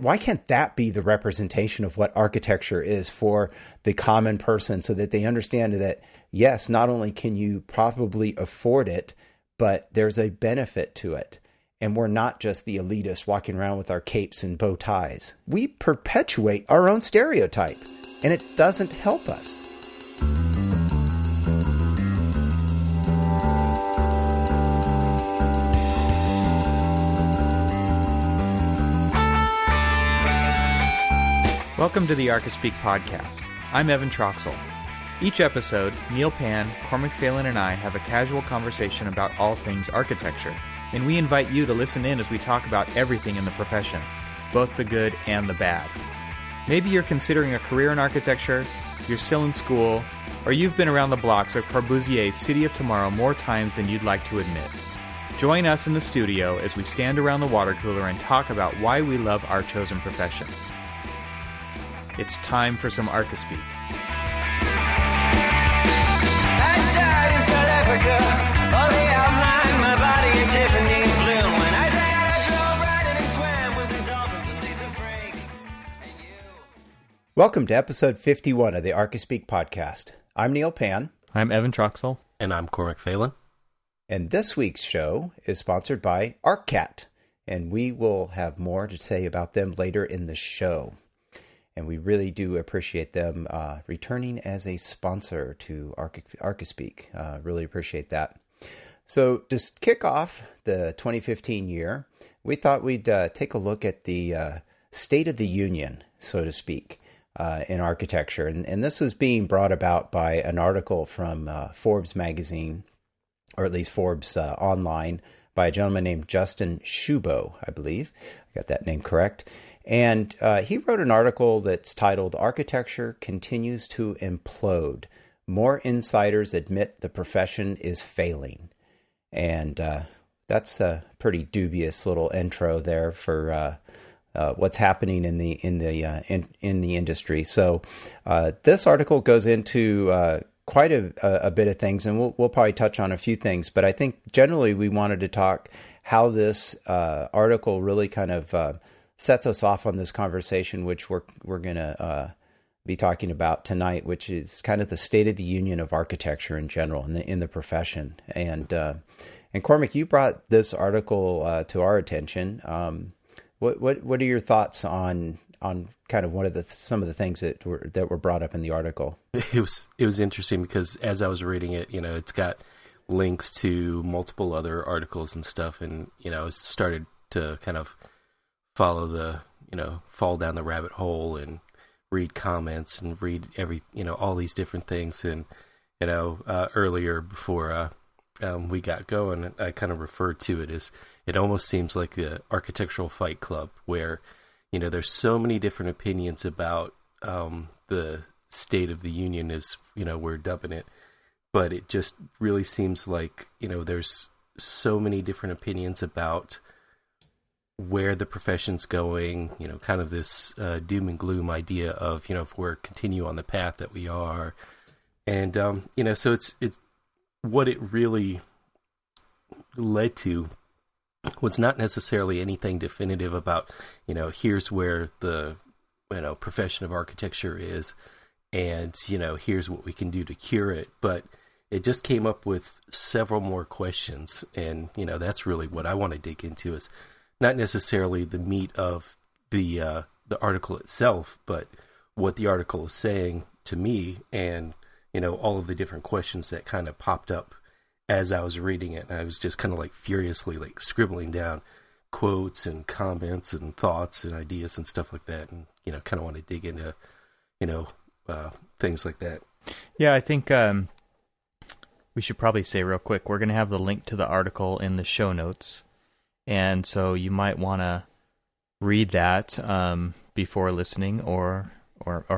why can't that be the representation of what architecture is for the common person, so that they understand that, yes, not only can you probably afford it, but there's a benefit to it. And we're not just the elitists walking around with our capes and bow ties. We perpetuate our own stereotype, and it doesn't help us. Welcome to the Archispeak podcast. I'm Evan Troxel. Each episode, Neil Pan, Cormac Phelan, and I have a casual conversation about all things architecture, and we invite you to listen in as we talk about everything in the profession, both the good and the bad. Maybe you're considering a career in architecture, you're still in school, or you've been around the blocks of Corbusier's City of Tomorrow more times than you'd like to admit. Join us in the studio as we stand around the water cooler and talk about why we love our chosen profession. It's time for some Archispeak. Welcome to episode 51 of the Archispeak podcast. I'm Neil Pan. I'm Evan Troxel. And I'm Cormac Phelan. And this week's show is sponsored by ArcCat, and we will have more to say about them later in the show. And we really do appreciate them returning as a sponsor to Archispeak. Really appreciate that. So to kick off the 2015 year, we thought we'd take a look at the State of the Union, so to speak, in architecture. And this is being brought about by an article from Forbes magazine, or at least Forbes online, by a gentleman named Justin Shubo, I believe. I got that name correct. And he wrote an article that's titled, "Architecture Continues to Implode. More Insiders Admit the Profession is Failing." And that's a pretty dubious little intro there for what's happening in the industry. So this article goes into quite a bit of things, and we'll probably touch on a few things. But I think generally we wanted to talk how this article really kind of sets us off on this conversation, which we're going to be talking about tonight, which is kind of the state of the union of architecture in general in the profession. And Cormac, you brought this article to our attention. What are your thoughts on kind of some of the things that were brought up in the article? It was interesting because as I was reading it, it's got links to multiple other articles and stuff, and started to kind of follow fall down the rabbit hole and read comments and read all these different things. And, earlier before we got going, I kind of referred to it as, it almost seems like the architectural fight club where, there's so many different opinions about the state of the union as, we're dubbing it. But it just really seems like, there's so many different opinions about where the profession's going, kind of this doom and gloom idea of, if we're continue on the path that we are. And, so it's what it really led to was not necessarily anything definitive about, here's where the, profession of architecture is, and, here's what we can do to cure it. But it just came up with several more questions. And, that's really what I want to dig into, is not necessarily the meat of the article itself, but what the article is saying to me, and all of the different questions that kind of popped up as I was reading it. And I was just kind of furiously scribbling down quotes and comments and thoughts and ideas and stuff like that, and kind of want to dig into things like that. Yeah, I think we should probably say real quick, we're going to have the link to the article in the show notes. And so you might want to read that before listening, or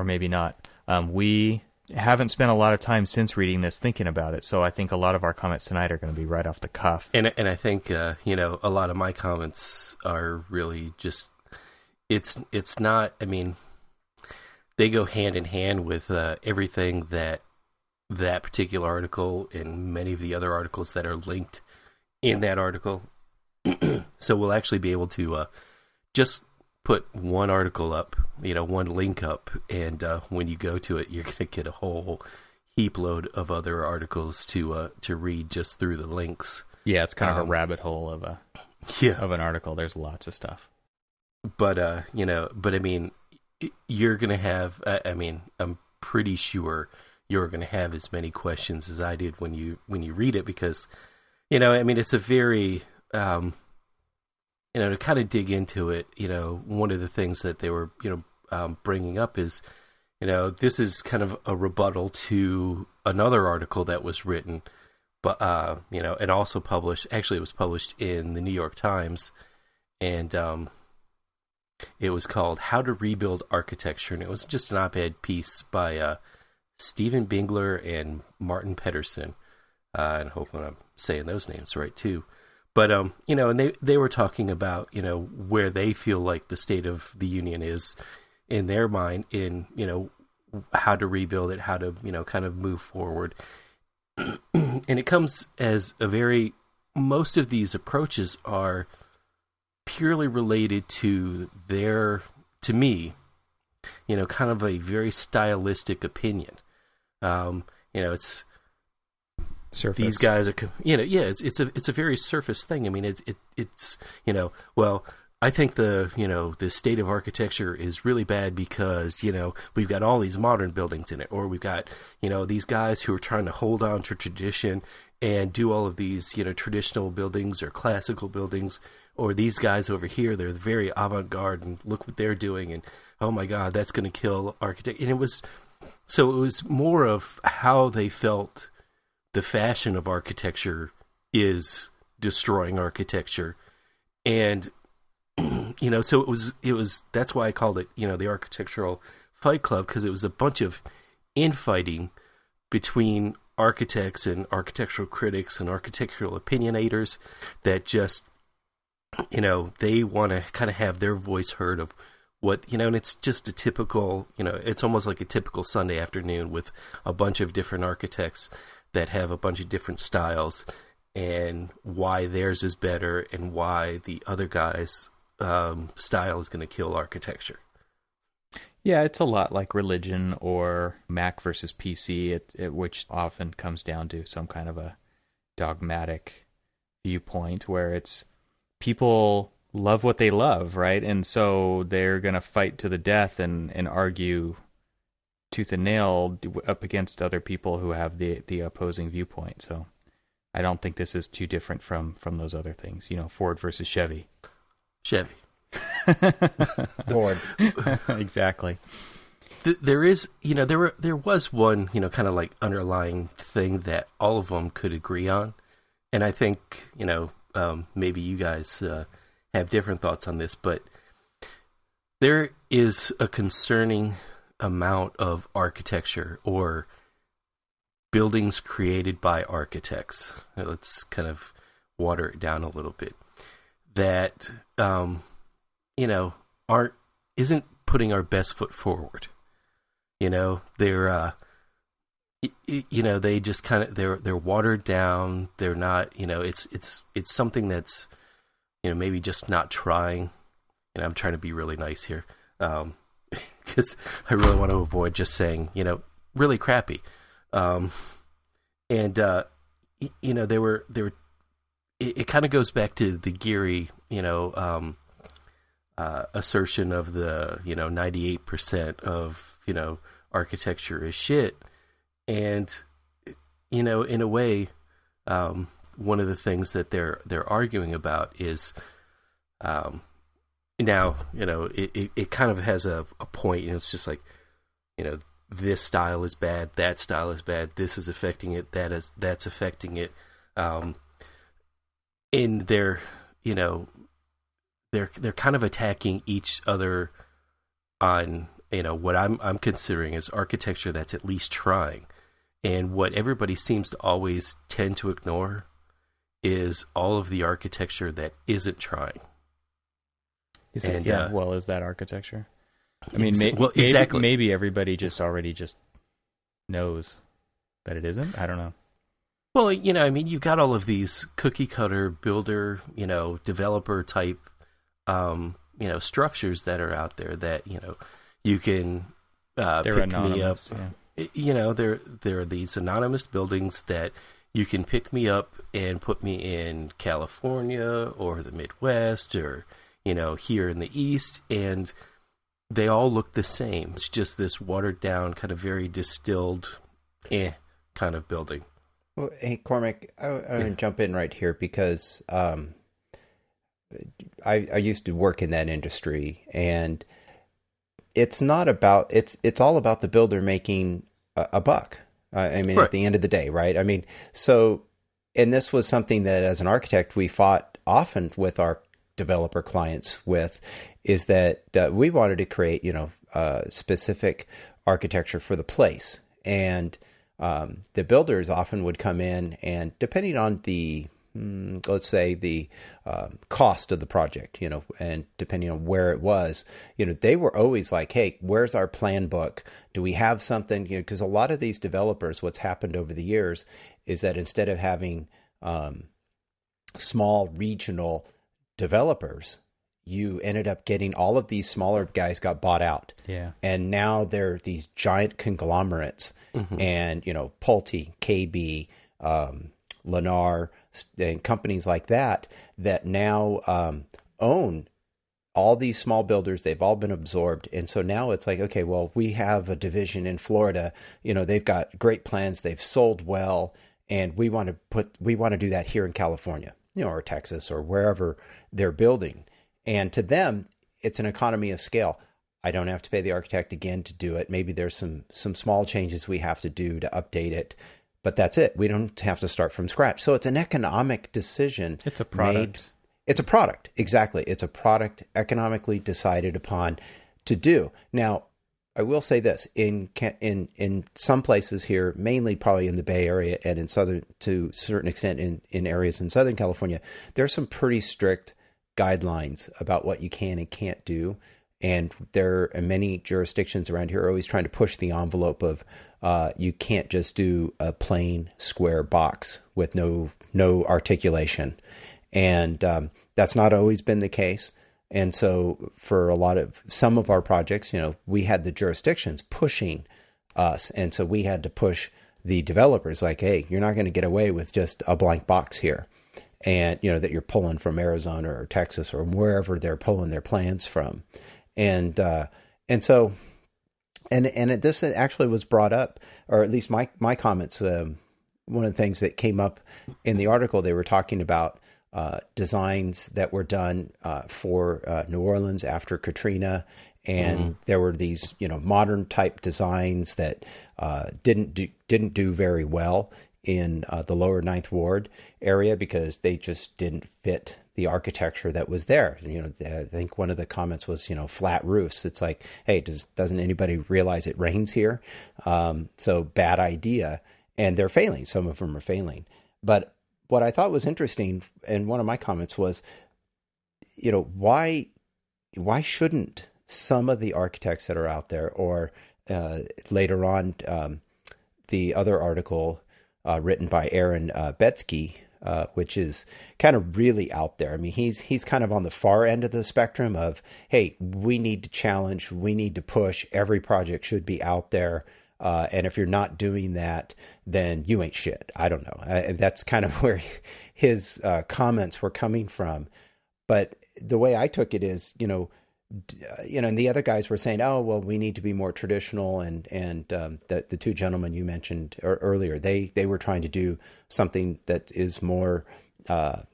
maybe not. We haven't spent a lot of time since reading this thinking about it, so I think a lot of our comments tonight are going to be right off the cuff. And I think a lot of my comments are really just it's not. I mean, they go hand in hand with everything that particular article and many of the other articles that are linked in that article. So we'll actually be able to just put one article up, one link up, and when you go to it, you're going to get a whole heap load of other articles to read just through the links. Yeah, it's kind of a rabbit hole of an article. There's lots of stuff. But I mean, you're going to have. I'm pretty sure you're going to have as many questions as I did when you read it, because, it's a very, to kind of dig into it. One of the things that they were, bringing up is, this is kind of a rebuttal to another article that was written, but and also published. Actually, it was published in the New York Times, and it was called "How to Rebuild Architecture," and it was just an op-ed piece by Stephen Bingler and Martin Pedersen, and hopefully I'm saying those names right too. But and they were talking about where they feel like the state of the union is in their mind, in how to rebuild it, how to kind of move forward. And it comes as most of these approaches are purely related to me, kind of a very stylistic opinion. It's surface. These guys are, it's a very surface thing. I mean, it's well, I think the state of architecture is really bad because, we've got all these modern buildings in it, or we've got, these guys who are trying to hold on to tradition and do all of these, traditional buildings or classical buildings, or these guys over here, they're very avant-garde and look what they're doing, and oh my God, that's going to kill architecture. And it was more of how they felt the fashion of architecture is destroying architecture. And so it was that's why I called it, the Architectural Fight Club, because it was a bunch of infighting between architects and architectural critics and architectural opinionators that just, they want to kind of have their voice heard of what, and it's just a typical, it's almost like a typical Sunday afternoon with a bunch of different architects that have a bunch of different styles, and why theirs is better and why the other guy's style is going to kill architecture. Yeah, it's a lot like religion or Mac versus PC, which often comes down to some kind of a dogmatic viewpoint where it's people love what they love, right? And so they're going to fight to the death and argue tooth and nail up against other people who have the opposing viewpoint. So I don't think this is too different from those other things. Ford versus Chevy. Ford. Exactly. There is, there was one, kind of like underlying thing that all of them could agree on. And I think, maybe you guys have different thoughts on this, but there is a concerning amount of architecture or buildings created by architects. Let's kind of water it down a little bit. That, isn't putting our best foot forward. They're, they just kind of, they're watered down. They're not, it's something that's, maybe just not trying. And I'm trying to be really nice here. Because I really want to avoid just saying, really crappy. They were, it kind of goes back to the Geary, assertion of the, 98% of, architecture is shit. And, in a way, one of the things that they're arguing about is, now, it kind of has a point, it's just like, this style is bad, that style is bad, this is affecting it, that's affecting it. And they're kind of attacking each other on, what I'm considering as architecture that's at least trying. And what everybody seems to always tend to ignore is all of the architecture that isn't trying. Is that architecture? I mean, exactly. Maybe everybody already knows that it isn't. I don't know. Well, you've got all of these cookie cutter builder, developer type structures that are out there that, you can They're pick me up. anonymous. Yeah. There are these anonymous buildings that you can pick me up and put me in California or the Midwest or, here in the East, and they all look the same. It's just this watered down, kind of very distilled, kind of building. Well, hey, Cormac, I'm going to jump in right here because I used to work in that industry, and it's not about it's all about the builder making a buck. I mean, right. At the end of the day, right? I mean, so, and this was something that as an architect we fought often with our developer clients with, is that we wanted to create, specific architecture for the place, and the builders often would come in, and depending on the let's say the cost of the project, and depending on where it was, they were always like, hey, where's our plan book? Do we have something? Because a lot of these developers, what's happened over the years is that instead of having small regional developers, you ended up getting all of these smaller guys got bought out. Yeah. And now they're these giant conglomerates, and, Pulte, KB, Lennar, and companies like that now own all these small builders. They've all been absorbed. And so now it's like, okay, well, we have a division in Florida, they've got great plans, they've sold well, and we want to do that here in California, or Texas or wherever they're building. And to them, it's an economy of scale. I don't have to pay the architect again to do it. Maybe there's some small changes we have to do to update it, but that's it. We don't have to start from scratch. So it's an economic decision. It's a product. It's a product. Exactly. It's a product economically decided upon to do. Now, I will say this, in some places here, mainly probably in the Bay Area and to a certain extent in areas in Southern California, there's some pretty strict guidelines about what you can and can't do. And there are many jurisdictions around here are always trying to push the envelope of you can't just do a plain square box with no articulation. And that's not always been the case. And so for some of our projects, we had the jurisdictions pushing us. And so we had to push the developers like, hey, you're not going to get away with just a blank box here. And, that you're pulling from Arizona or Texas or wherever they're pulling their plans from. And so this actually was brought up, or at least my comments, one of the things that came up in the article, they were talking about designs that were done for New Orleans after Katrina. And there were these, modern type designs that didn't do very well in the lower Ninth Ward area because they just didn't fit the architecture that was there. I think one of the comments was, flat roofs. It's like, hey, doesn't anybody realize it rains here? So bad idea. And they're failing. Some of them are failing. But what I thought was interesting, and one of my comments was, why shouldn't some of the architects that are out there, or later on, the other article written by Aaron Betsky, which is kind of really out there. I mean, he's kind of on the far end of the spectrum of, hey, we need to challenge, we need to push, every project should be out there. And if you're not doing that, then you ain't shit. I don't know. That's kind of where his comments were coming from. But the way I took it is, and the other guys were saying, oh, well, we need to be more traditional. And the two gentlemen you mentioned earlier, they were trying to do something that is more, what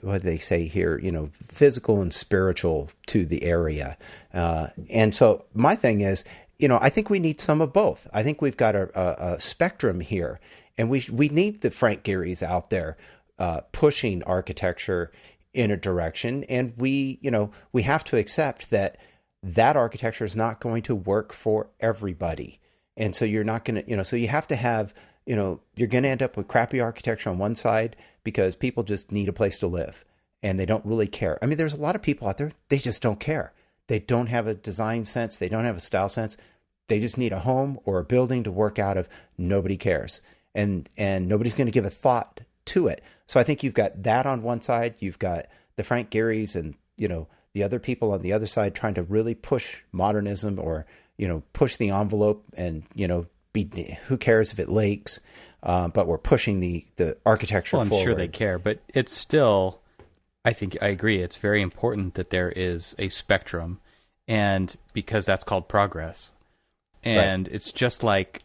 do they say here, physical and spiritual to the area. And so my thing is, I think we need some of both. I think we've got a spectrum here, and we need the Frank Gehry's out there pushing architecture in a direction, and we have to accept that architecture is not going to work for everybody, and so you're not going to, so you have to have, you're going to end up with crappy architecture on one side because people just need a place to live, and they don't really care. I mean, there's a lot of people out there, they just don't care. They don't have a design sense. They don't have a style sense. They just need a home or a building to work out of. Nobody cares. And nobody's going to give a thought to it. So I think you've got that on one side. You've got the Frank Gehry's and, the other people on the other side trying to really push modernism or, push the envelope and, who cares if it leaks, but we're pushing the architecture forward. I'm sure they care, but it's still, I think I agree, it's very important that there is a spectrum, and because that's called progress. And right. It's just like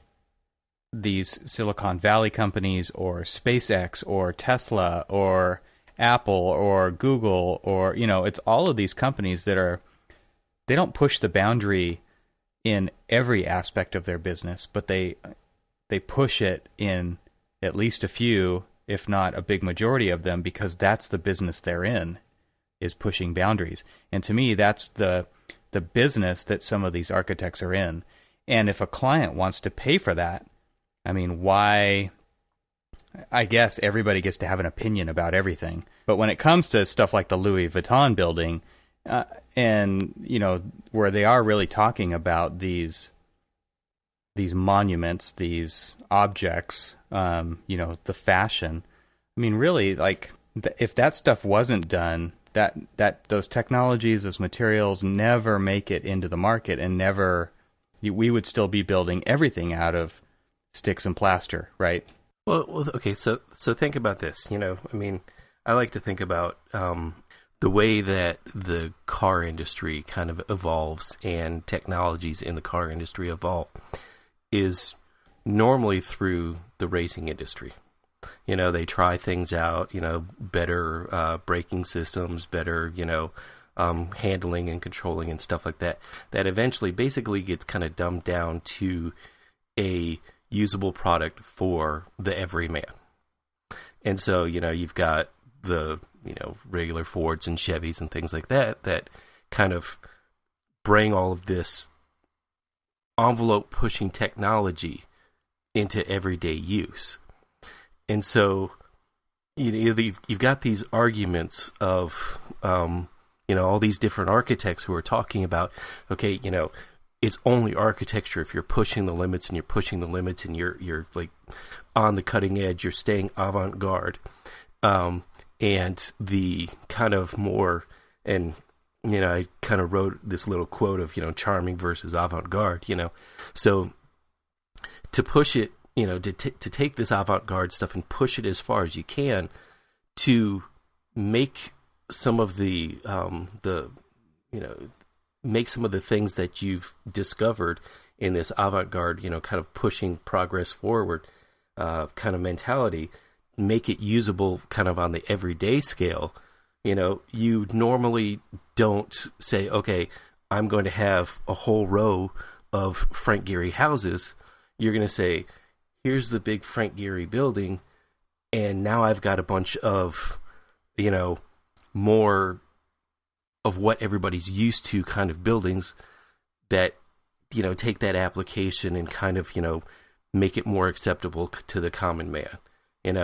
these Silicon Valley companies or SpaceX or Tesla or Apple or Google or, it's all of these companies they don't push the boundary in every aspect of their business, but they push it in at least a few, if not a big majority of them, because that's the business they're in, is pushing boundaries. And to me, that's the business that some of these architects are in. And if a client wants to pay for that, I mean, why? I guess everybody gets to have an opinion about everything. But when it comes to stuff like the Louis Vuitton building, and, where they are really talking about these monuments, these objects, the fashion, I mean, really, like, if that stuff wasn't done, that those technologies, those materials never make it into the market, and we would still be building everything out of sticks and plaster, right? Well, okay, so think about this. I like to think about the way that the car industry kind of evolves and technologies in the car industry evolve is normally through the racing industry. They try things out, better braking systems, better, handling and controlling and stuff like that, that eventually basically gets kind of dumbed down to a usable product for the everyman. And so, you've got the, regular Fords and Chevys and things like that kind of bring all of this envelope pushing technology into everyday use. And so, you've got these arguments of, all these different architects who are talking about, okay, it's only architecture if you're pushing the limits and you're like on the cutting edge, you're staying avant-garde. And the kind of more, and, I kind of wrote this little quote of, charming versus avant-garde, so to push it, to take this avant-garde stuff and push it as far as you can to make some of the make some of the things that you've discovered in this avant-garde, kind of pushing progress forward kind of mentality, make it usable kind of on the everyday scale. You normally don't say, okay, I'm going to have a whole row of Frank Gehry houses. You're going to say, here's the big Frank Gehry building, and now I've got a bunch of, more of what everybody's used to kind of buildings that, take that application and kind of, make it more acceptable to the common man, and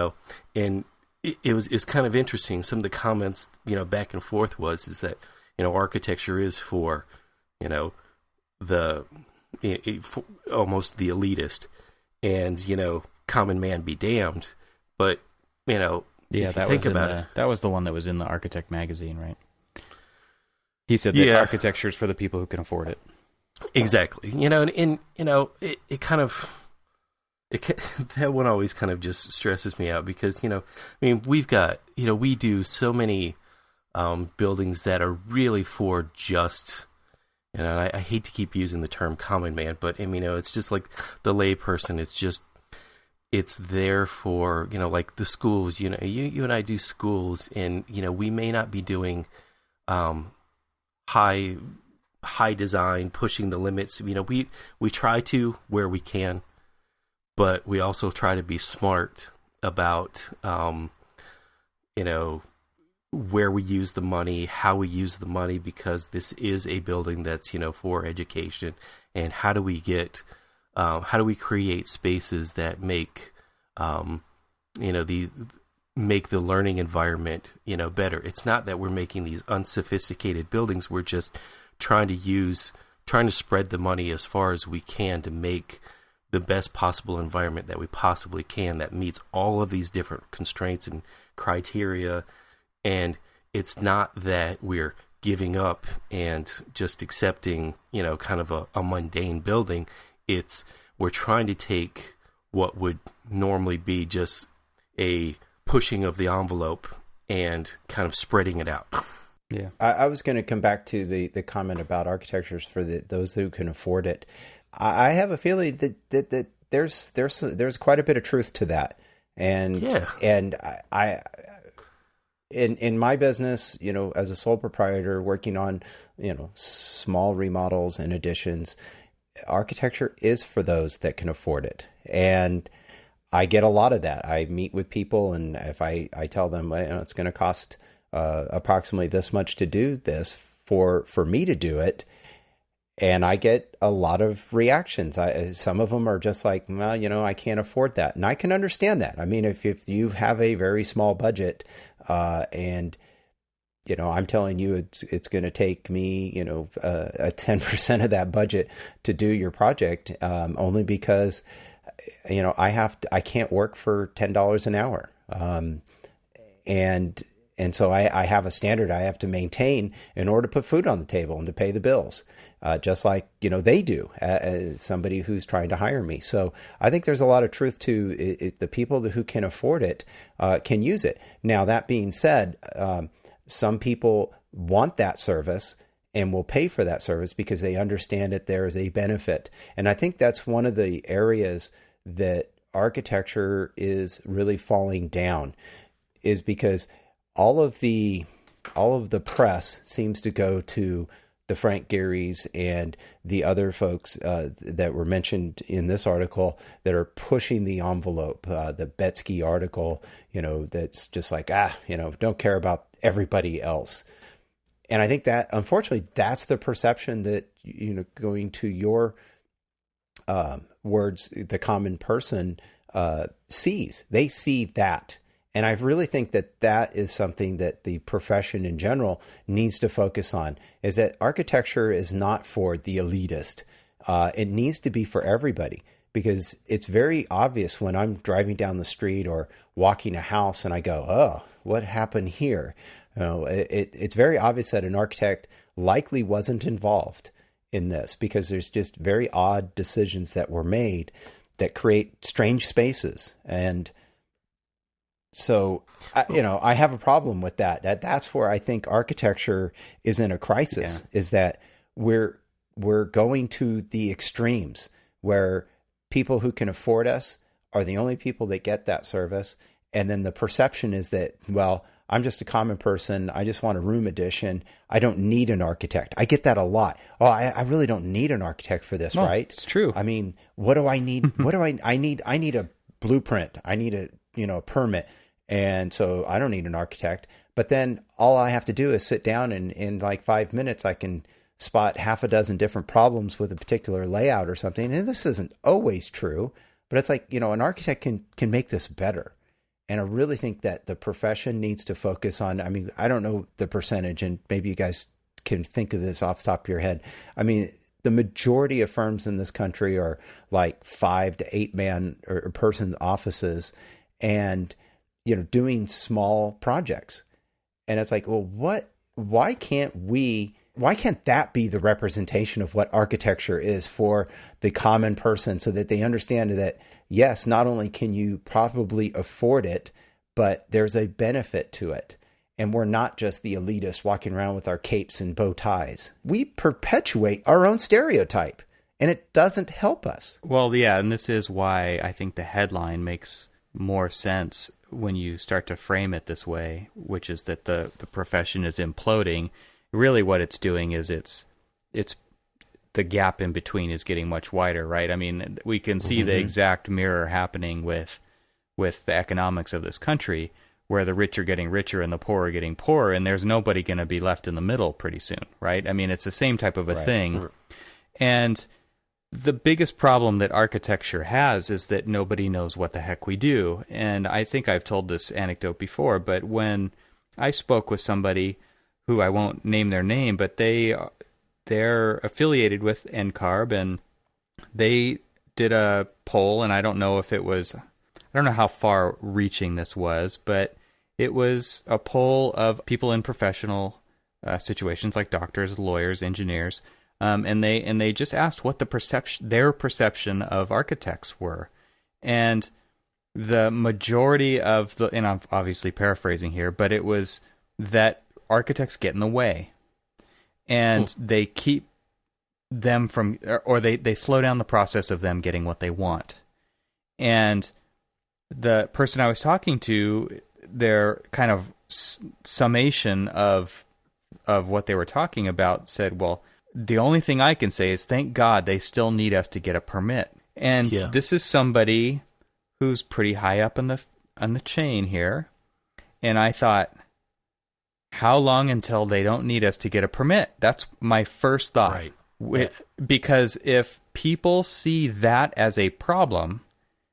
it's kind of interesting. Some of the comments, back and forth is that, architecture is for, for almost the elitist, and, common man be damned. But, yeah, that was the one that was in the Architect magazine, right? He said that architecture is for the people who can afford it. Exactly. It kind of, that one always kind of just stresses me out because, we've got, we do so many buildings that are really for just, I hate to keep using the term common man, but, it's just like the lay person. It's there for, like the schools, you and I do schools, and, we may not be doing high design, pushing the limits. We try to where we can, but we also try to be smart about, where we use the money, how we use the money, because this is a building that's, for education. And how do we create spaces that make, make the learning environment, better. It's not that we're making these unsophisticated buildings. We're just trying to spread the money as far as we can to make the best possible environment that we possibly can that meets all of these different constraints and criteria. And it's not that we're giving up and just accepting, kind of a mundane building. We're trying to take what would normally be just a pushing of the envelope and kind of spreading it out. Yeah, I was going to come back to the comment about architectures for those who can afford it. I have a feeling that there's quite a bit of truth to that, and I in my business, as a sole proprietor working on small remodels and additions, architecture is for those that can afford it, and I get a lot of that. I meet with people, and if I tell them it's going to cost approximately this much to do this for me to do it, and I get a lot of reactions. Some of them are just like, well, I can't afford that, and I can understand that. I mean, if you have a very small budget, and I'm telling you it's going to take me a 10% of that budget to do your project, only because I can't work for $10 an hour. And so I have a standard I have to maintain in order to put food on the table and to pay the bills, just like, they do as somebody who's trying to hire me. So I think there's a lot of truth to it. The people who can afford it can use it. Now, that being said, some people want that service and will pay for that service because they understand that there is a benefit. And I think that's one of the areas that architecture is really falling down, is because all of the press seems to go to the Frank Gehrys and the other folks that were mentioned in this article that are pushing the envelope. The Betsky article, that's just like, don't care about everybody else. And I think that, unfortunately, that's the perception that, going to your words, the common person sees. They see that. And I really think that is something that the profession in general needs to focus on, is that architecture is not for the elitist. It needs to be for everybody, because it's very obvious when I'm driving down the street or walking a house and I go, oh, what happened here? It's very obvious that an architect likely wasn't involved in this, because there's just very odd decisions that were made that create strange spaces. And so, I have a problem with that. That's where I think architecture is in a crisis, is that we're going to the extremes where people who can afford us are the only people that get that service. And then the perception is that, well, I'm just a common person. I just want a room addition. I don't need an architect. I get that a lot. Oh, I really don't need an architect for this, right? It's true. I mean, what do I need? I need a blueprint. I need a permit. And so I don't need an architect. But then all I have to do is sit down, and in like 5 minutes, I can spot half a dozen different problems with a particular layout or something. And this isn't always true, but it's like, an architect can make this better. And I really think that the profession needs to focus on, I don't know the percentage, and maybe you guys can think of this off the top of your head. I mean, the majority of firms in this country are like 5 to 8 man or person offices, and doing small projects. And it's like, well, why can't that be the representation of what architecture is for the common person, so that they understand that, yes, not only can you probably afford it, but there's a benefit to it. And we're not just the elitists walking around with our capes and bow ties. We perpetuate our own stereotype, and it doesn't help us. Well, yeah, and this is why I think the headline makes more sense when you start to frame it this way, which is that the profession is imploding. Really what it's doing is it's the gap in between is getting much wider, right? I mean, we can see the exact mirror happening with the economics of this country, where the rich are getting richer and the poor are getting poorer, and there's nobody going to be left in the middle pretty soon, right? I mean, it's the same type of a thing. And the biggest problem that architecture has is that nobody knows what the heck we do. And I think I've told this anecdote before, but when I spoke with somebody who, I won't name their name, but they're affiliated with NCARB, and they did a poll, and I don't know how far reaching this was, but it was a poll of people in professional situations like doctors, lawyers, engineers, and they just asked what their perception of architects were, and the majority of and I'm obviously paraphrasing here, but it was that architects get in the way, and they keep them from, or they slow down the process of them getting what they want. And the person I was talking to, their kind of summation of what they were talking about said, well, the only thing I can say is thank God they still need us to get a permit. And this is somebody who's pretty high up on the chain here. And I thought, how long until they don't need us to get a permit? That's my first thought. Right. Because if people see that as a problem,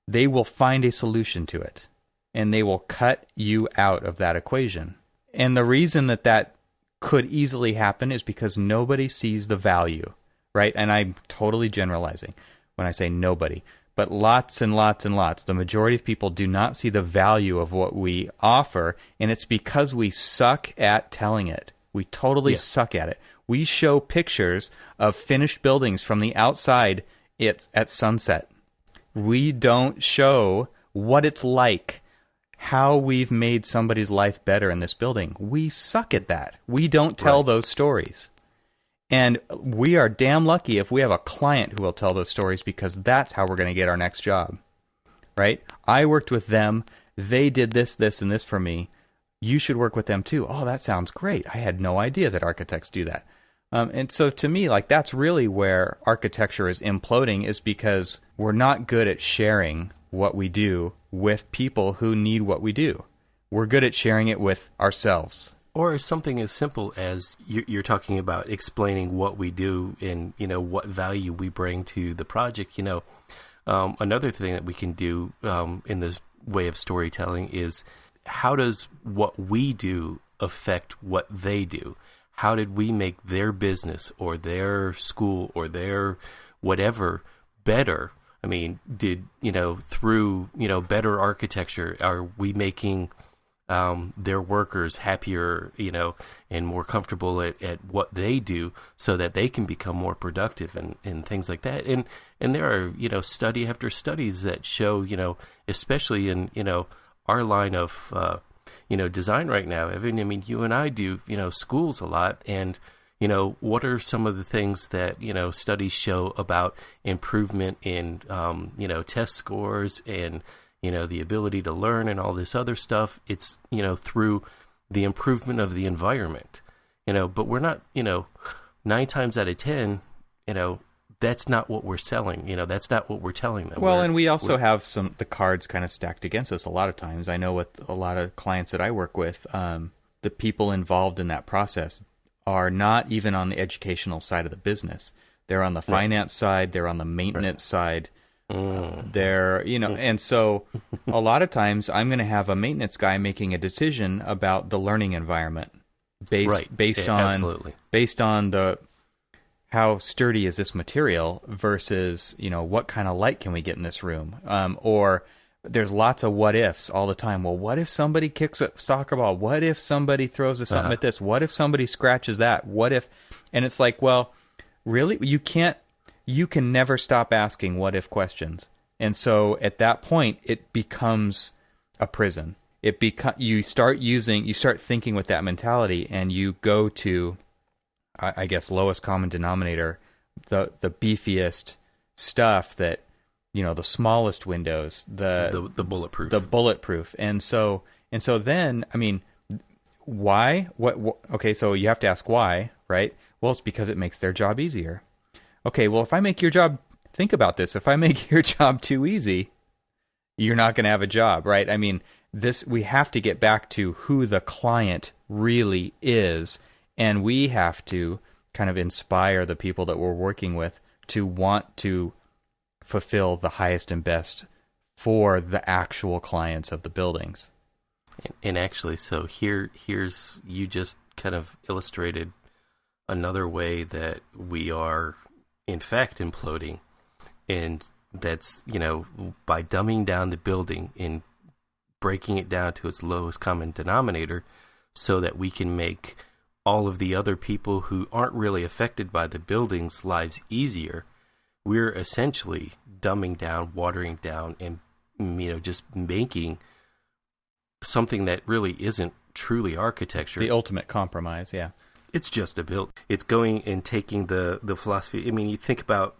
they will find a solution to it, and they will cut you out of that equation. And the reason that could easily happen is because nobody sees the value, right? And I'm totally generalizing when I say nobody, but lots and lots and lots. The majority of people do not see the value of what we offer, and it's because we suck at telling it. We totally suck at it. We show pictures of finished buildings from the outside at sunset. We don't show what it's like, how we've made somebody's life better in this building. We suck at that. We don't tell those stories. And we are damn lucky if we have a client who will tell those stories, because that's how we're going to get our next job, right? I worked with them. They did this, this, and this for me. You should work with them too. Oh, that sounds great. I had no idea that architects do that. And so to me, like, that's really where architecture is imploding, is because we're not good at sharing what we do with people who need what we do. We're good at sharing it with ourselves. Or something as simple as you're talking about explaining what we do and, what value we bring to the project. Another thing that we can do in this way of storytelling is, how does what we do affect what they do? How did we make their business or their school or their whatever better? I mean, through, better architecture, are we making their workers happier, and more comfortable at what they do, so that they can become more productive and things like that? And there are, study after studies that show, especially in, our line of, design right now, Evan. I mean, you and I do, schools a lot, and, what are some of the things that, studies show about improvement in, test scores and, the ability to learn and all this other stuff? It's, through the improvement of the environment, but we're not, 9 times out of 10, that's not what we're selling. That's not what we're telling them. Well, and we also have the cards kind of stacked against us a lot of times. I know with a lot of clients that I work with, the people involved in that process are not even on the educational side of the business. They're on the finance side. They're on the maintenance side. They're, and so a lot of times I'm going to have a maintenance guy making a decision about the learning environment based on the how sturdy is this material versus, what kind of light can we get in this room? Or there's lots of what ifs all the time. Well, what if somebody kicks a soccer ball? What if somebody throws something at this? What if somebody scratches that? What if? And it's like, well, really? You can never stop asking what if questions. And so at that point, it becomes a prison. You start thinking with that mentality, and you go to, I guess, lowest common denominator, the beefiest stuff that, the smallest windows, the bulletproof. And so then, I mean, why? What? Okay, so you have to ask why, right? Well, it's because it makes their job easier. Okay, well, if I make your job, think about this. If I make your job too easy, you're not going to have a job, right? I mean, we have to get back to who the client really is, and we have to kind of inspire the people that we're working with to want to fulfill the highest and best for the actual clients of the buildings. And actually, so here's you just kind of illustrated another way that we are, in fact, imploding. And that's, by dumbing down the building and breaking it down to its lowest common denominator so that we can make all of the other people who aren't really affected by the building's lives easier, we're essentially dumbing down, watering down, and just making something that really isn't truly architecture. The ultimate compromise, yeah. It's just a build. It's going and taking the philosophy. I mean, you think about,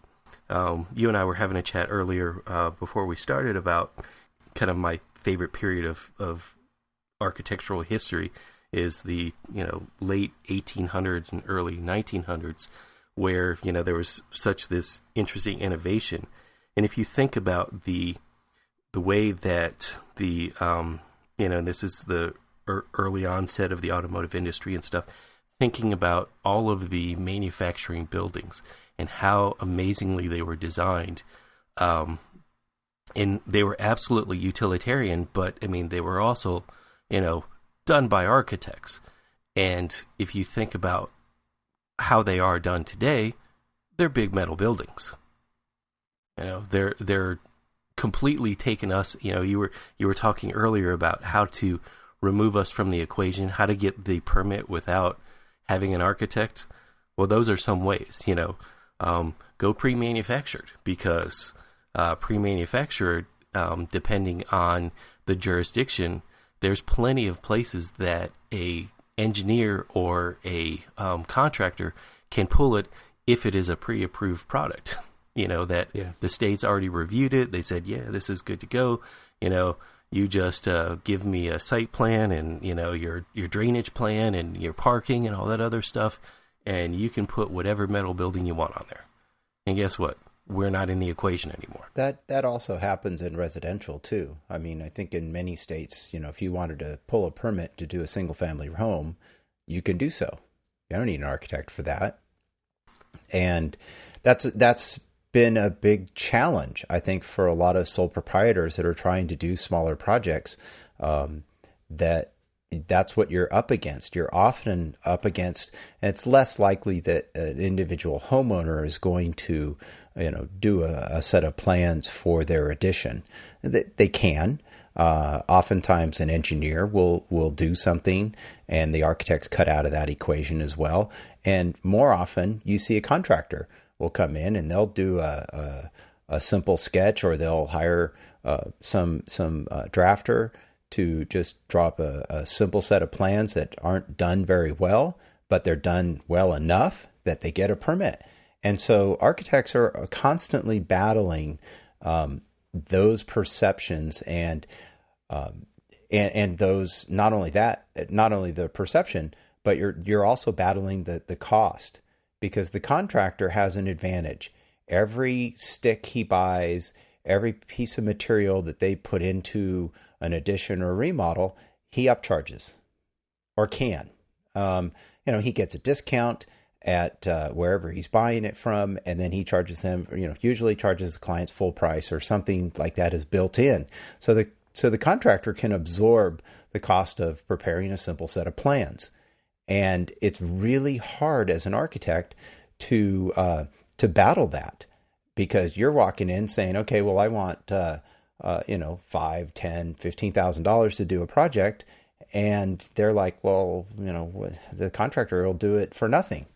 you and I were having a chat earlier before we started about kind of my favorite period of architectural history is the, late 1800s and early 1900s, where, there was such this interesting innovation. And if you think about the way that the, and this is the early onset of the automotive industry and stuff, thinking about all of the manufacturing buildings and how amazingly they were designed. And they were absolutely utilitarian, but I mean, they were also, done by architects. And if you think about how they are done today, they're big metal buildings. They're completely taken us. You were talking earlier about how to remove us from the equation, how to get the permit without having an architect. Well, those are some ways. Go pre-manufactured, because pre-manufactured, depending on the jurisdiction, there's plenty of places that a engineer or a contractor can pull it if it is a pre-approved product. The state's already reviewed it. They said, yeah, this is good to go. You just give me a site plan and, your drainage plan and your parking and all that other stuff, and you can put whatever metal building you want on there. And guess what? We're not in the equation anymore. That also happens in residential too. I mean, I think in many states, if you wanted to pull a permit to do a single family home, you can do so. You don't need an architect for that. And that's been a big challenge, I think, for a lot of sole proprietors that are trying to do smaller projects. That's what you're up against. You're often up against, and it's less likely that an individual homeowner is going to, do a set of plans for their addition. They can. Oftentimes an engineer will do something, and the architect's cut out of that equation as well. And more often you see a contractor will come in and they'll do a simple sketch, or they'll hire some drafter to just drop a simple set of plans that aren't done very well, but they're done well enough that they get a permit. And so architects are constantly battling those perceptions and those, not only the perception, but you're also battling the cost, because the contractor has an advantage. Every stick he buys, every piece of material that they put into an addition or remodel, he upcharges, or can. He gets a discount at wherever he's buying it from, and then he charges them, usually charges the clients full price or something like that is built in. So the contractor can absorb the cost of preparing a simple set of plans. And it's really hard as an architect to battle that, because you're walking in saying, okay, well, I want $5,000, $10,000, $15,000 to do a project, and they're like, well, the contractor will do it for nothing,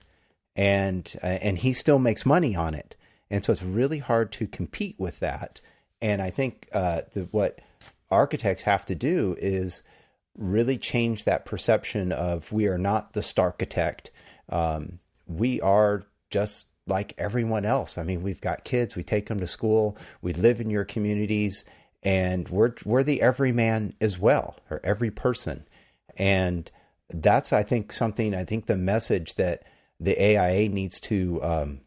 and he still makes money on it, and so it's really hard to compete with that. And I think what architects have to do is really change that perception of, we are not the Starchitect. We are just like everyone else. I mean, we've got kids, we take them to school, we live in your communities, and we're the everyman as well, or every person. And that's, I think, the message that the AIA needs to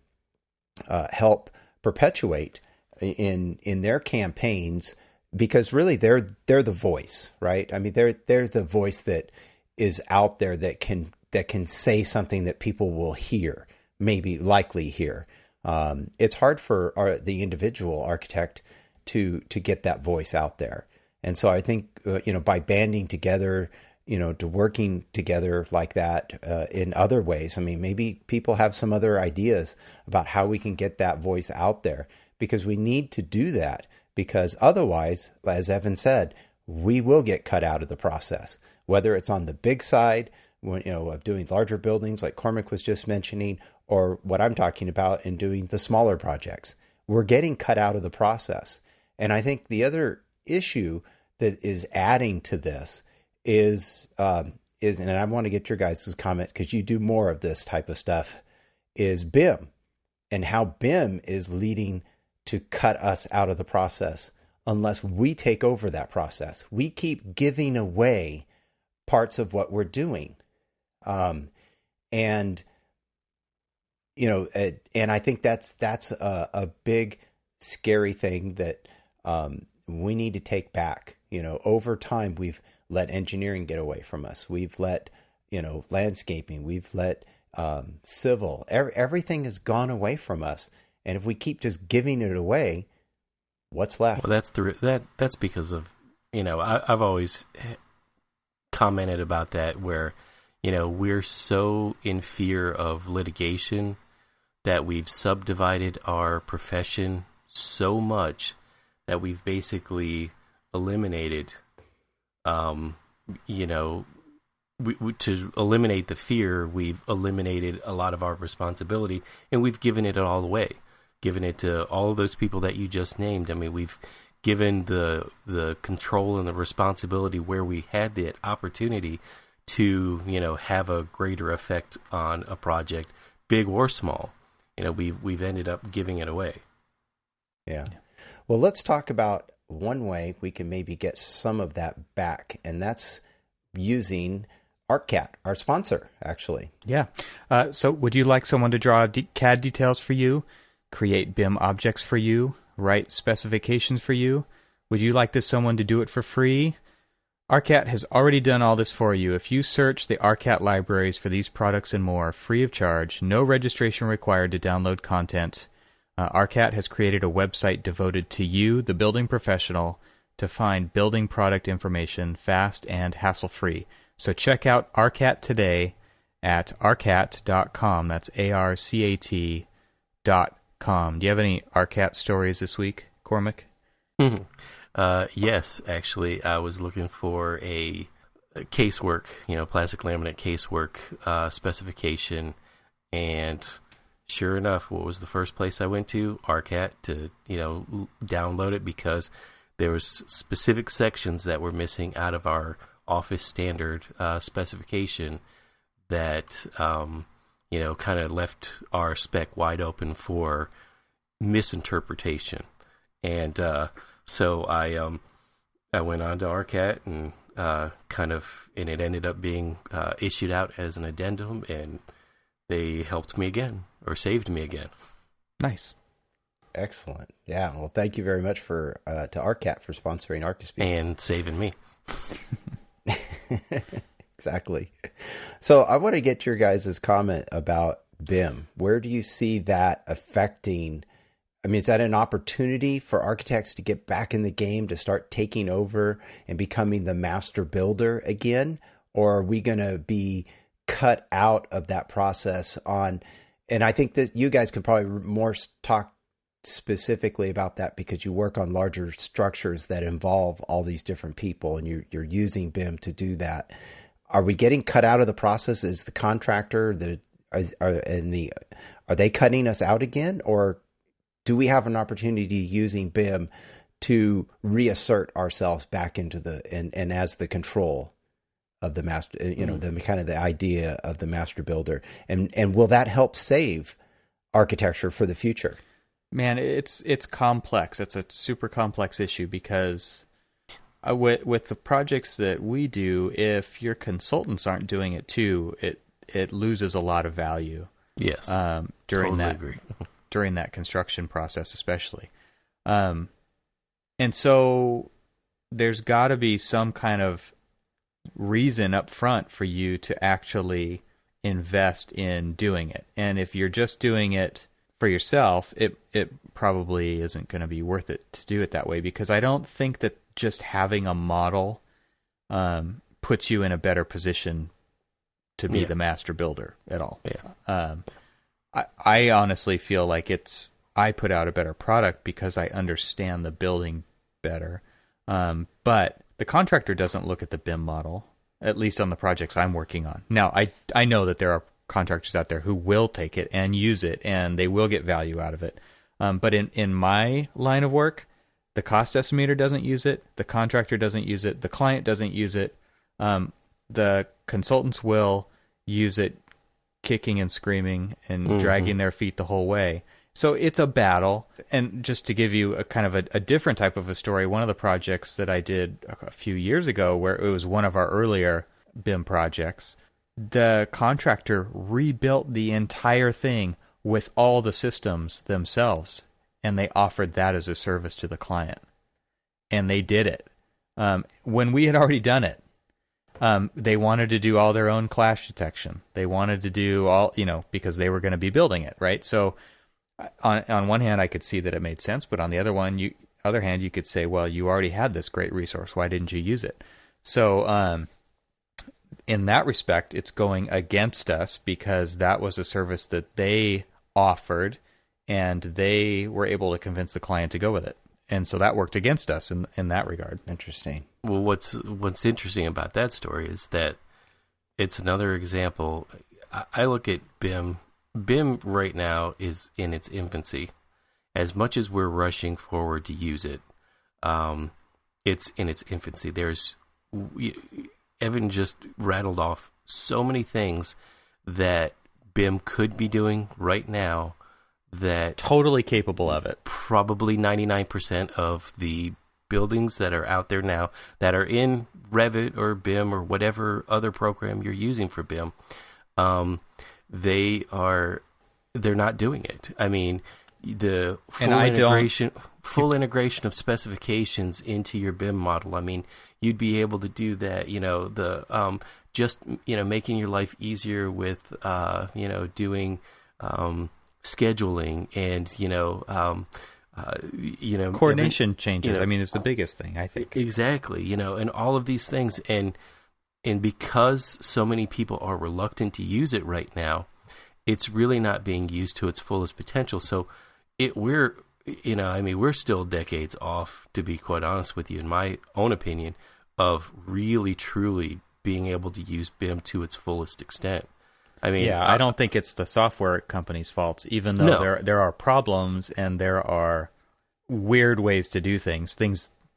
help perpetuate in their campaigns, because really they're the voice, right? I mean, they're the voice that is out there that can say something that people will hear, likely hear. It's hard for the individual architect to get that voice out there. And so I think, by banding together, to working together like that in other ways, I mean, maybe people have some other ideas about how we can get that voice out there, because we need to do that, because otherwise, as Evan said, we will get cut out of the process, whether it's on the big side, of doing larger buildings like Cormac was just mentioning, or what I'm talking about in doing the smaller projects. We're getting cut out of the process. And I think the other issue that is adding to this is, and I want to get your guys' comment because you do more of this type of stuff, is BIM and how BIM is leading to cut us out of the process unless we take over that process. We keep giving away parts of what we're doing. And I think that's a big, scary thing that we need to take back. Over time, we've let engineering get away from us. We've let, landscaping, we've let civil, everything has gone away from us. And if we keep just giving it away, what's left? Well, that's because of, I've always commented about that where, we're so in fear of litigation that we've subdivided our profession so much that we've basically eliminated, to eliminate the fear, we've eliminated a lot of our responsibility, and we've given it all away, given it to all of those people that you just named. I mean, we've given the control and the responsibility where we had the opportunity to, have a greater effect on a project, big or small. We've ended up giving it away. Yeah. Well, let's talk about one way we can maybe get some of that back, and that's using ArcCAT, our sponsor, actually. Yeah. So would you like someone to draw CAD details for you, create BIM objects for you, write specifications for you? Would you like someone to do it for free? ArcCAT has already done all this for you. If you search the ArcCAT libraries for these products and more, free of charge, no registration required to download content, ArcCAT has created a website devoted to you, the building professional, to find building product information fast and hassle-free. So check out ArcCAT today at arcat.com. That's ARCAT.com. Do you have any ArcCAT stories this week, Cormac? Yes, actually, I was looking for a casework, plastic laminate casework specification, and sure enough, what was the first place I went to? ArcCAT to, download it, because there was specific sections that were missing out of our office standard specification that, kind of left our spec wide open for misinterpretation. And so I went on to ArcCAT and and it ended up being issued out as an addendum, and they helped me again, or saved me again. Nice. Excellent. Yeah. Well, thank you very much to ArcCAT for sponsoring ArchiSpeak. And saving me. Exactly. So I want to get your guys' comment about BIM. Where do you see that affecting? I mean, is that an opportunity for architects to get back in the game, to start taking over and becoming the master builder again? Or are we going to be cut out of that process and I think that you guys can probably more talk specifically about that because you work on larger structures that involve all these different people, and you're using BIM to do that. Are we getting cut out of the process? Is the contractor are they cutting us out again, or do we have an opportunity using BIM to reassert ourselves back into and as the control of the master, the kind of the idea of the master builder, and will that help save architecture for the future? Man, it's complex. It's a super complex issue because with the projects that we do, if your consultants aren't doing it too, it loses a lot of value. Yes, during totally during that construction process, especially. And so there's got to be some kind of reason up front for you to actually invest in doing it. And if you're just doing it for yourself, it probably isn't going to be worth it to do it that way, because I don't think that just having a model puts you in a better position to be the master builder at all. Yeah. I honestly feel like I put out a better product because I understand the building better. But the contractor doesn't look at the BIM model. at least on the projects I'm working on. Now, I know that there are contractors out there who will take it and use it, and they will get value out of it. But in my line of work, the cost estimator doesn't use it, the contractor doesn't use it, the client doesn't use it. The consultants will use it kicking and screaming and dragging their feet the whole way. So it's a battle. And just to give you a kind of a different type of a story, one of the projects that I did a few years ago, where it was one of our earlier BIM projects, the contractor rebuilt the entire thing with all the systems themselves, and they offered that as a service to the client. And they did it. When we had already done it, they wanted to do all their own clash detection. They wanted to do all, because they were going to be building it, right? So on one hand, I could see that it made sense, but on the other hand, you could say, well, you already had this great resource. Why didn't you use it? So in that respect, it's going against us because that was a service that they offered, and they were able to convince the client to go with it. And so that worked against us in that regard. Interesting. Well, what's interesting about that story is that it's another example. I look at BIM. BIM right now is in its infancy. As much as we're rushing forward to use it, it's in its infancy. Evan just rattled off so many things that BIM could be doing right now that totally capable of it. Probably 99% of the buildings that are out there now that are in Revit or BIM or whatever other program you're using for BIM, they're not doing it. I mean, the full integration of specifications into your BIM model. I mean, you'd be able to do that. Making your life easier with doing scheduling and coordination changes. I mean, it's the biggest thing, I think. Exactly. And all of these things, and because so many people are reluctant to use it right now, it's really not being used to its fullest potential. So we're still decades off, to be quite honest with you, in my own opinion, of really truly being able to use BIM to its fullest extent. I mean, I don't think it's the software company's faults, even though there are problems and there are weird ways to do things,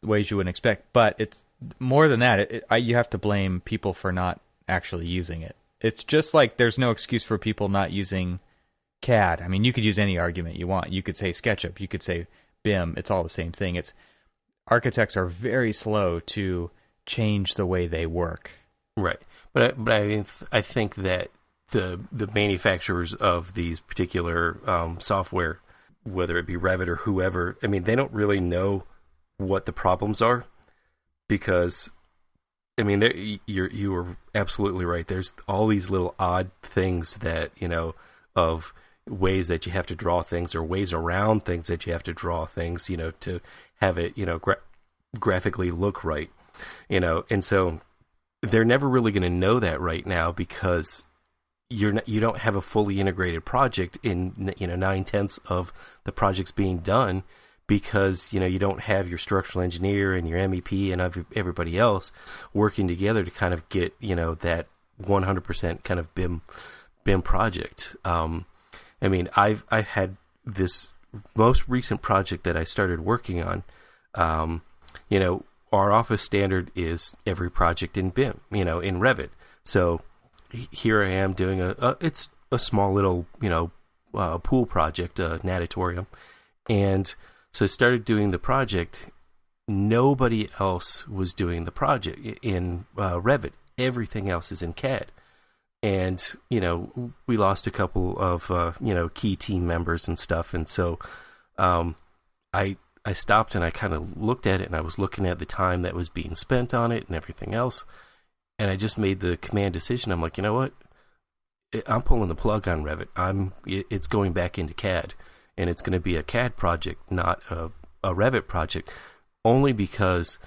ways you wouldn't expect. But it's more than that. You have to blame people for not actually using it. It's just like there's no excuse for people not using CAD. I mean, you could use any argument you want. You could say SketchUp. You could say BIM. It's all the same thing. Architects are very slow to change the way they work. Right. But I think that the manufacturers of these particular software, whether it be Revit or whoever, I mean, they don't really know what the problems are, because, I mean, you are absolutely right. There's all these little odd things that, of ways that you have to draw things, or ways around things that you have to draw things, to have it, graphically look right, and so they're never really going to know that right now, because you don't have a fully integrated project in 9/10 of the project's being done, because you don't have your structural engineer and your MEP and everybody else working together to kind of get that 100% kind of BIM project. I mean, I've had this most recent project that I started working on. Our office standard is every project in BIM, in Revit. So here I am doing it's a small little, pool project, natatorium. And so I started doing the project. Nobody else was doing the project in Revit. Everything else is in CAD. And, we lost a couple of, key team members and stuff. And so I stopped and I kind of looked at it, and I was looking at the time that was being spent on it and everything else. And I just made the command decision. I'm like, you know what? I'm pulling the plug on Revit. It's going back into CAD, and it's going to be a CAD project, not a Revit project, only because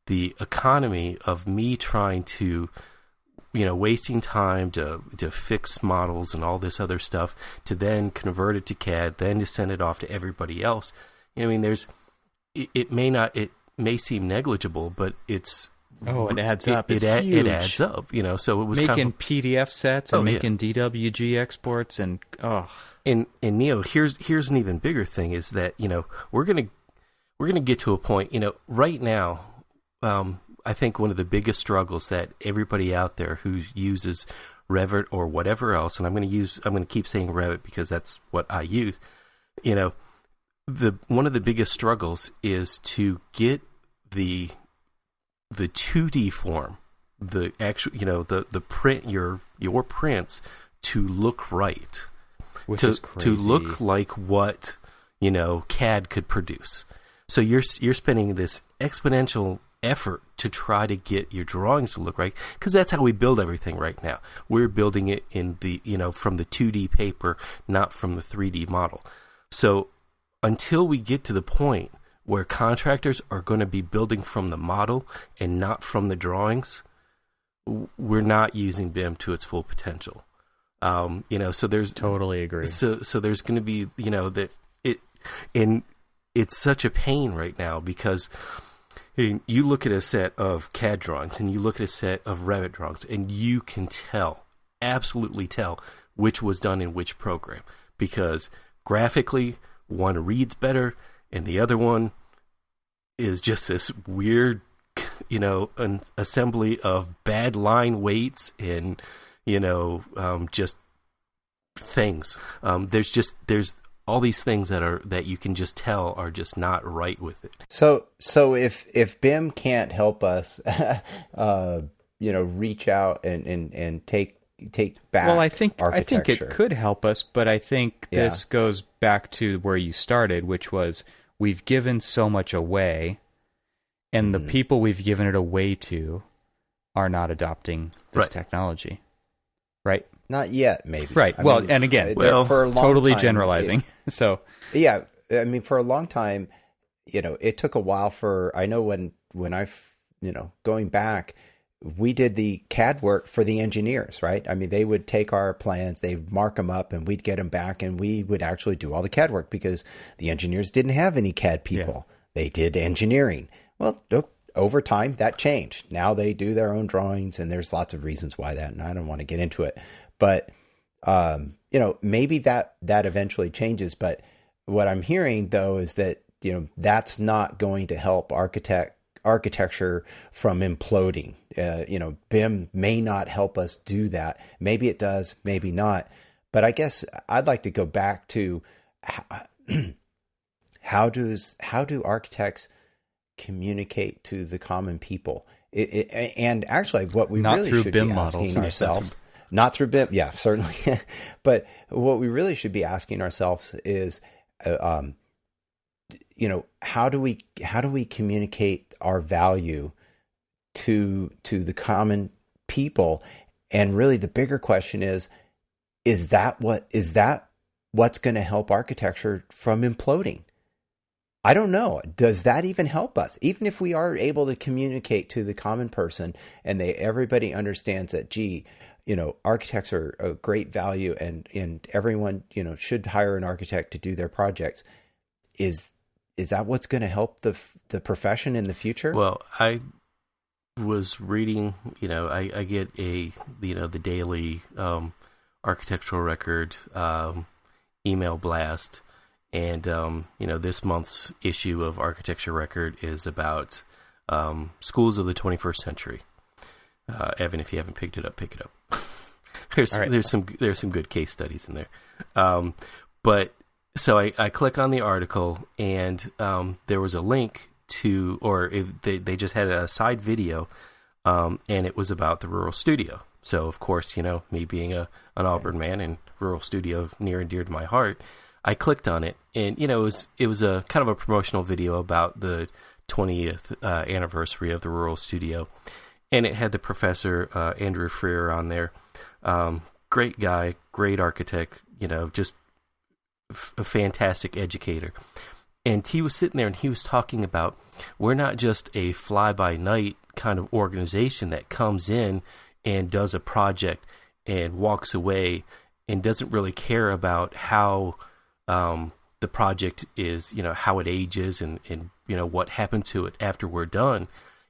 the economy of me trying to, wasting time to fix models and all this other stuff, to then convert it to CAD, then to send it off to everybody else. I mean, it may seem negligible, but it's Oh, it adds up. It's huge. It adds up, you know. So it was making kind of, PDF sets and making DWG exports and And Neo, here's an even bigger thing is that, you know, we're gonna get to a point, you know, right now. I think one of the biggest struggles that everybody out there who uses Revit or whatever else, and I'm going to keep saying Revit because that's what I use. You know, one of the biggest struggles is to get the 2D form, the actual, you know, the print your prints to look right, which is crazy. To look like what, you know, CAD could produce. So you're spending this exponential effort to try to get your drawings to look right, because that's how we build everything right now. We're building it in the, you know, from the 2D paper, not from the 3D model. So until we get to the point where contractors are going to be building from the model and not from the drawings, we're not using BIM to its full potential. You know, so there's totally agree. So there's going to be, you know, that it's such a pain right now because you look at a set of CAD drawings and you look at a set of Revit drawings and you can absolutely tell which was done in which program, because graphically one reads better and the other one is just this weird, you know, an assembly of bad line weights and, you know, just things. There's all these things that you can just tell are just not right with it. So if BIM can't help us, you know, reach out and take back. Well, I think architecture. it could help us, but I think this goes back to where you started, which was we've given so much away, and the people we've given it away to are not adopting this technology, right? Not yet, maybe. Right. I well, mean, and again, for a long totally time, generalizing. So yeah, I mean, for a long time, you know, it took a while for. I know when I, you know, going back, we did the CAD work for the engineers, right? I mean, they would take our plans, they'd mark them up, and we'd get them back, and we would actually do all the CAD work because the engineers didn't have any CAD people. Yeah. They did engineering. Well, over time, that changed. Now they do their own drawings, and there's lots of reasons why that, and I don't want to get into it. But, you know, maybe that eventually changes. But what I'm hearing, though, is that, you know, that's not going to help architecture from imploding. You know, BIM may not help us do that. Maybe it does, maybe not. But I guess I'd like to go back to how do architects communicate to the common people? And actually, what we really should be asking ourselves. Not through BIM, yeah, certainly. But what we really should be asking ourselves is, you know, how do we communicate our value to the common people? And really, the bigger question is that what's going to help architecture from imploding? I don't know. Does that even help us? Even if we are able to communicate to the common person and everybody understands that, gee, you know, architects are a great value and everyone, you know, should hire an architect to do their projects. Is that what's going to help the profession in the future? Well, I was reading, you know, I get the daily architectural record email blast. And, you know, this month's issue of Architecture Record is about schools of the 21st century. Evan, if you haven't picked it up, pick it up. There's some good case studies in there. But so I click on the article, and there was a link to, or they just had a side video, and it was about the Rural Studio. So of course, you know, me being an Auburn man and Rural Studio near and dear to my heart, I clicked on it, and you know, it was a kind of a promotional video about the 20th anniversary of the Rural Studio, and it had the professor Andrew Freer on there. Great guy, great architect, you know, just a fantastic educator. And he was sitting there and he was talking about, we're not just a fly-by-night kind of organization that comes in and does a project and walks away and doesn't really care about how the project is, you know, how it ages and you know, what happened to it after we're done.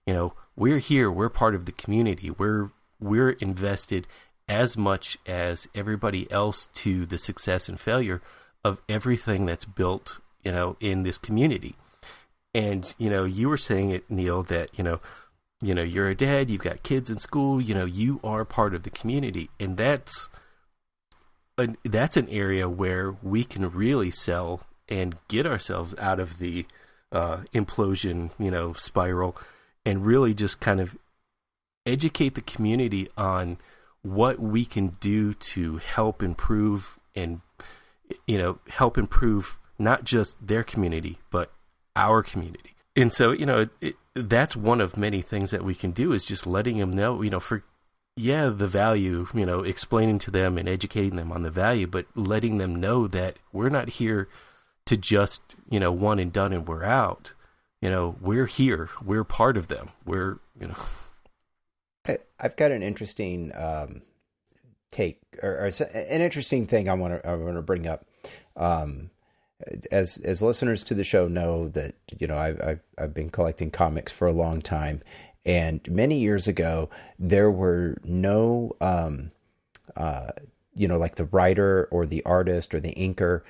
You know, we're here, we're part of the community, we're invested as much as everybody else to the success and failure of everything that's built, in this community. And, you were saying it, Neil, that, you're a dad, you've got kids in school, you are part of the community. And that's an area where we can really sell and get ourselves out of the implosion, spiral, and really just kind of educate the community on what we can do to help improve and, help improve not just their community, but our community. And so, that's one of many things that we can do, is just letting them know, the value, explaining to them and educating them on the value, but letting them know that we're not here to just, one and done and we're out. We're here. We're part of them. We're. I've got an interesting take, or an interesting thing I want to bring up. As listeners to the show know that, I've been collecting comics for a long time, and many years ago there were no, like the writer or the artist or the inker,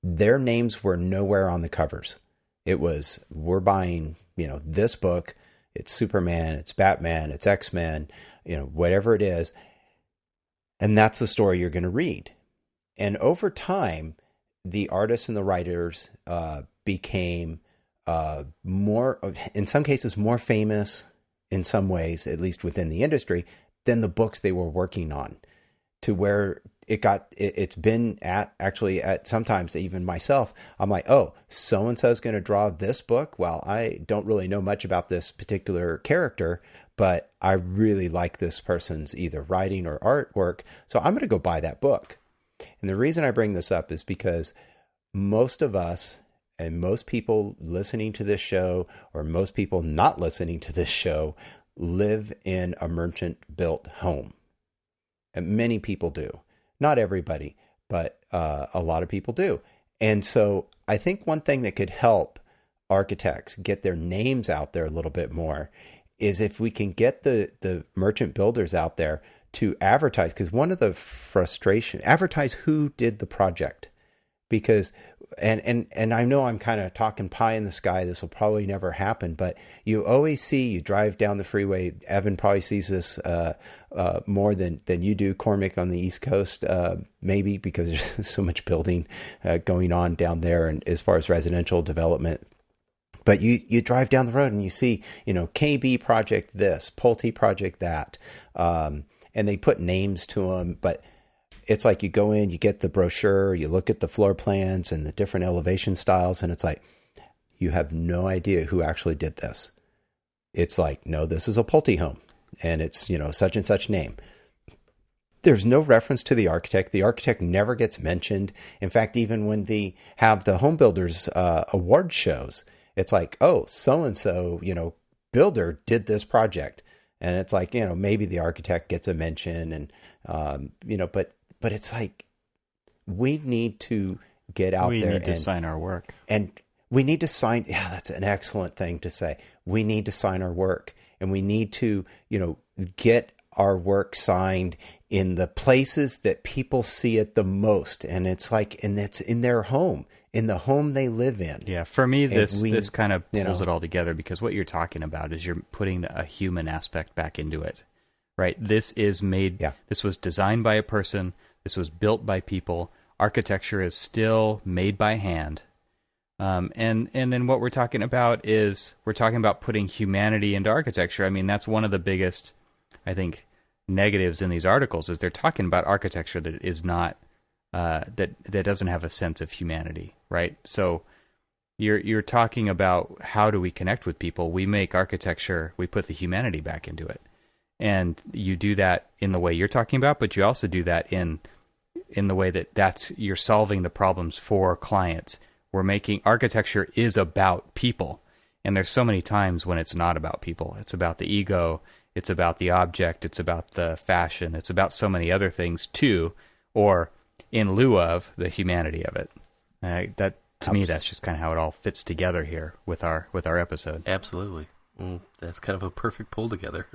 their names were nowhere on the covers. It was, we're buying, this book. It's Superman, it's Batman, it's X-Men, whatever it is. And that's the story you're going to read. And over time, the artists and the writers became more, in some cases, more famous in some ways, at least within the industry, than the books they were working on, to where it's been at sometimes even myself, I'm like, oh, so-and-so is going to draw this book. Well, I don't really know much about this particular character, but I really like this person's either writing or artwork. So I'm going to go buy that book. And the reason I bring this up is because most of us and most people listening to this show, or most people not listening to this show, live in a merchant-built home. And many people do. Not everybody, but a lot of people do. And so I think one thing that could help architects get their names out there a little bit more is if we can get the merchant builders out there to advertise, because one of the advertise who did the project. Because, and I know I'm kind of talking pie in the sky, this will probably never happen, but you always you drive down the freeway, Evan probably sees this more than you do, Cormac, on the East Coast, maybe because there's so much building going on down there, and as far as residential development. But you drive down the road and you see, KB project this, Pulte project that, and they put names to them, but it's like you go in, you get the brochure, you look at the floor plans and the different elevation styles, and it's like, you have no idea who actually did this. It's like, no, this is a Pulte home, and it's, such and such name. There's no reference to the architect. The architect never gets mentioned. In fact, even when they have the home builders award shows, it's like, oh, so-and-so, builder did this project. And it's like, maybe the architect gets a mention, and, but it's like, we need to get out there. We need to sign our work. And we need to sign. Yeah, that's an excellent thing to say. We need to sign our work, and we need to, get our work signed in the places that people see it the most. And it's like, and it's in their home, in the home they live in. Yeah. For me, this kind of pulls it all together, because what you're talking about is you're putting a human aspect back into it, right? This is made, This was designed by a person. This was built by people. Architecture is still made by hand. And then what we're talking about is we're talking about putting humanity into architecture. I mean, that's one of the biggest, I think, negatives in these articles, is they're talking about architecture that is not, that doesn't have a sense of humanity, right? So you're talking about, how do we connect with people? We make architecture, we put the humanity back into it. And you do that in the way you're talking about, but you also do that in the way that's you're solving the problems for clients. We're making architecture is about people. And there's so many times when it's not about people. It's about the ego. It's about the object. It's about the fashion. It's about so many other things too, or in lieu of the humanity of it. To me, that's just kind of how it all fits together here with our episode. Absolutely. That's kind of a perfect pull together.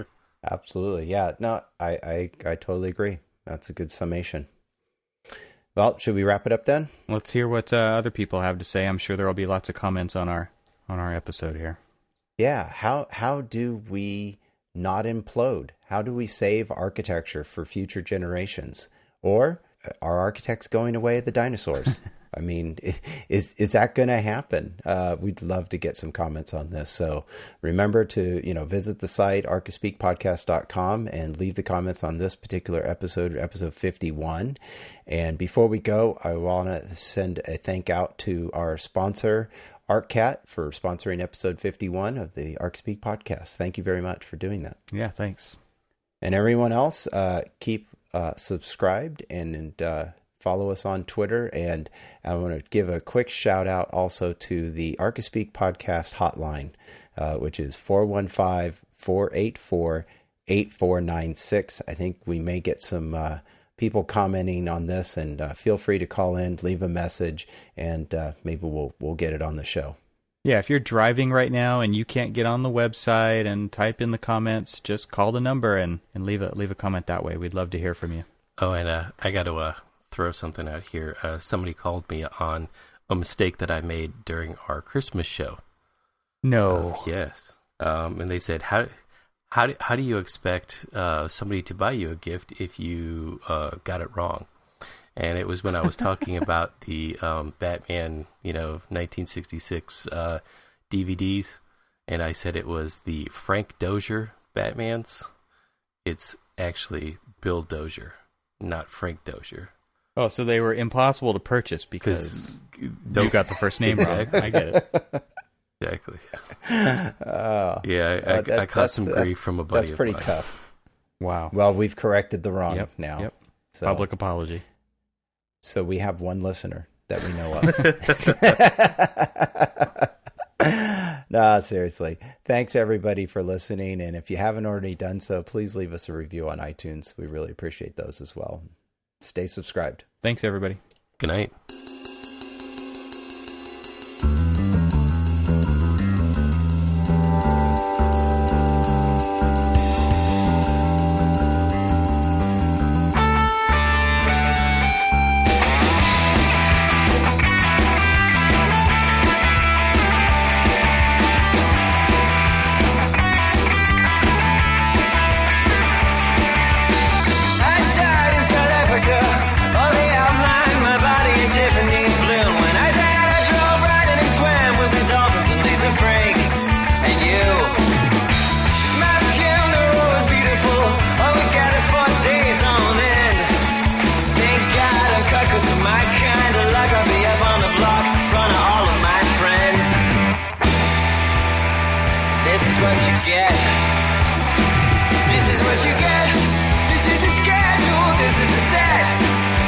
Absolutely. Yeah. No, I totally agree. That's a good summation. Well, should we wrap it up then? Let's hear what other people have to say. I'm sure there will be lots of comments on our episode here. Yeah. How do we not implode? How do we save architecture for future generations? Or are architects going away the dinosaurs? I mean, is that going to happen? We'd love to get some comments on this. So remember to, visit the site, archispeakpodcast.com, and leave the comments on this particular episode 51. And before we go, I want to send a thank out to our sponsor, ArcCat, for sponsoring episode 51 of the ArcSpeak podcast. Thank you very much for doing that. Yeah, thanks. And everyone else, keep subscribed and follow us on Twitter. And I want to give a quick shout out also to the ArcSpeak podcast hotline, which is 415-484-8496. I think we may get some people commenting on this, and feel free to call in, leave a message, and maybe we'll get it on the show. Yeah, if you're driving right now and you can't get on the website and type in the comments, just call the number and leave a comment that way. We'd love to hear from you. Oh, and I got to throw something out here. Somebody called me on a mistake that I made during our Christmas show. No. Yes. And they said, how do you expect somebody to buy you a gift if you got it wrong? And it was when I was talking about the Batman, 1966 DVDs, and I said it was the Frank Dozier Batmans. It's actually Bill Dozier, not Frank Dozier. Oh, so they were impossible to purchase because you got the first name wrong. I get it. Exactly. I caught some grief from a buddy. That's pretty of mine. tough. Wow. Well, we've corrected the wrong now. Yep. So, public apology. So we have one listener that we know of. No, seriously. Thanks, everybody, for listening. And if you haven't already done so, please leave us a review on iTunes. We really appreciate those as well. Stay subscribed. Thanks, everybody. Good night.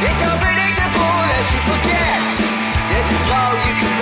It's unpredictable as you forget. It's low, you can